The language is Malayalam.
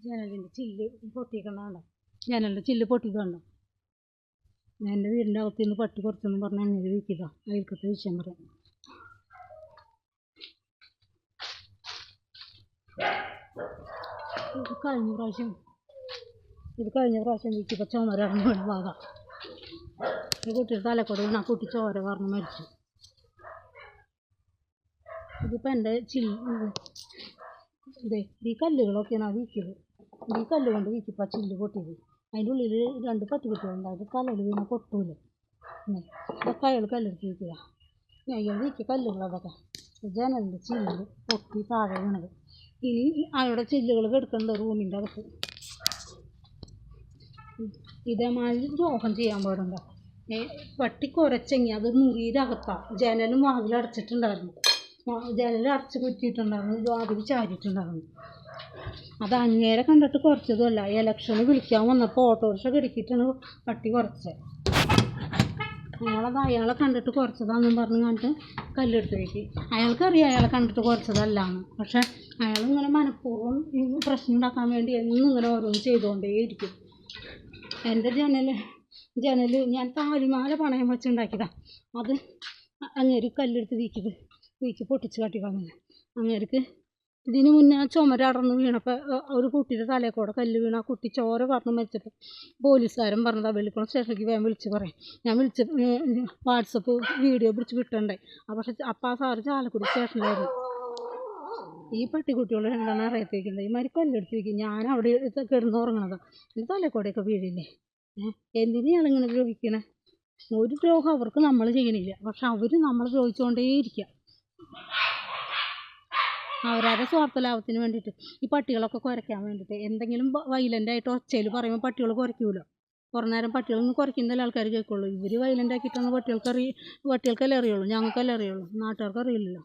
ജനലിൻ്റെ ചില്ല് പൊട്ടിക്കണോ, ജനലിൻ്റെ ചില്ല് പൊട്ടിക്കണ്ടോ. എൻ്റെ വീടിൻ്റെ അകത്ത് നിന്ന് പട്ടി കുറച്ചൊന്നും പറഞ്ഞാൽ അങ്ങനെ വീക്കുക അയൽക്കത്തെ വിഷയം പറയാം. ഇത് കഴിഞ്ഞ പ്രാവശ്യം വീക്കിയപ്പോൾ ചുമരാണ് വീണ ഭാഗം. ഈ കുട്ടിയുടെ തലക്കൂടെ വീണ ആ കുട്ടി ചോര പറഞ്ഞ് മരിച്ചു. ഇതിപ്പോൾ എൻ്റെ ഇതേ ഈ കല്ലുകളൊക്കെയാണ് വീക്കിയത്. ഈ കല്ല് കൊണ്ട് വീക്കിപ്പോൾ ചില്ല് പൊട്ടിയത്. അതിൻ്റെ ഉള്ളിൽ 2 പട്ടിക്കുട്ടികളുണ്ട്. അത് തലയിൽ വീണ പൊട്ടൂല. ഇതൊക്കെ അയാൾ കല്ലെടുത്ത് വീക്കുക. അയാൾ വീക്കിയ കല്ലുകളതൊക്കെ ജനലിൻ്റെ ചില്ല് പൊട്ടി താഴെ വീണത്. ഇനി അയാളുടെ ചില്ലുകൾ കിടക്കുന്നുണ്ട് റൂമിൻ്റെ അകത്ത്. ഇതേമാതിരി ദ്രോഹം ചെയ്യാൻ പാടുണ്ടോ. പട്ടി കുരച്ചെങ്ങി അത് മുറിയുടെ അകത്താണ്. ജനലും വാതിലും അടച്ചിട്ടുണ്ടായിരുന്നു. ജനൽ അടച്ച് കുറ്റിയിട്ടുണ്ടായിരുന്നു, വാതിൽ ചാരിയിട്ടുണ്ടായിരുന്നു. അത് അങ്ങേരെ കണ്ടിട്ട് കുറച്ചതുമല്ല. ഇലക്ഷന് വിളിക്കാൻ വന്നപ്പോൾ ഓട്ടോറിക്ഷ കിടക്കിയിട്ടാണ് പട്ടി കുറച്ചത്. അയാളെ കണ്ടിട്ട് കുറച്ചതാണെന്നും പറഞ്ഞ് കണ്ടിട്ട് കല്ലെടുത്ത് വയ്ക്കി. അയാൾക്കറിയാം അയാളെ കണ്ടിട്ട് കുറച്ചതല്ലാന്ന്. പക്ഷെ അയാളിങ്ങനെ മനഃപൂർവ്വം പ്രശ്നം ഉണ്ടാക്കാൻ വേണ്ടി എന്നും ഇങ്ങനെ ഓരോന്ന് ചെയ്തുകൊണ്ടേയിരിക്കും. എൻ്റെ ജനൽ ഞാൻ താലിമാല പണയം വെച്ചുണ്ടാക്കിയതാണ്. അത് അങ്ങേര് കല്ലെടുത്ത് വീക്കി പൊട്ടിച്ച് കാട്ടിക്കളഞ്ഞത്. അങ്ങേർക്ക് ഇതിന് മുന്നേ ചുമരടർന്ന് വീണപ്പോൾ ഒരു കുട്ടിയുടെ തലയിൽ കൂടെ കല്ല് വീണ ആ കുട്ടി ചോര പറഞ്ഞ് മരിച്ചപ്പോൾ പോലീസുകാരൻ പറഞ്ഞതാണ് വെള്ളിക്കുളം സ്റ്റേഷനിലേക്ക് വേഗം വിളിച്ച് പറയും. ഞാൻ വാട്സപ്പ് വീഡിയോ പിടിച്ച് വിട്ടുണ്ടായി. പക്ഷെ അപ്പം ആ സാറ് ചാലക്കുടി സ്റ്റേഷനിലായിരുന്നു. ഈ പട്ടിക്കുട്ടികൾ രണ്ടെണ്ണം അറിയത്ത് വയ്ക്കുന്നത് ഈ മാതിരി കല്ലെടുത്ത് വയ്ക്കും. ഞാൻ അവിടെ കിടന്ന് ഉറങ്ങണതാണ്. എൻ്റെ തലയിൽ കൂടെയൊക്കെ വീഴില്ലേ. എന്തിനാണ് ഇങ്ങനെ ദ്രോഹിക്കണേ? ഒരു ദ്രോഹം അവർക്ക് നമ്മൾ ചെയ്യണില്ല. പക്ഷെ അവർ നമ്മൾ ദ്രോഹിച്ചുകൊണ്ടേയിരിക്കുക. അവരുടെ സ്വാർത്ഥ ലാഭത്തിന് വേണ്ടിയിട്ട് ഈ പട്ടികളൊക്കെ കുരയ്ക്കാൻ വേണ്ടിയിട്ട് എന്തെങ്കിലും വയലൻ്റായിട്ട് ഒച്ചയിൽ പറയുമ്പോൾ പട്ടികൾ കുരയ്ക്കൂല. കുറേ നേരം പട്ടികളൊന്നും കുരയ്ക്കുന്നതല്ലേ ആൾക്കാർ കേൾക്കുള്ളൂ. ഇവർ വയലൻ്റാക്കിയിട്ടാണ് പട്ടികൾക്കല്ലേ അറിയുള്ളൂ. ഞങ്ങൾക്കല്ലേ അറിയുള്ളൂ, നാട്ടുകാർക്ക് അറിയില്ലല്ലോ.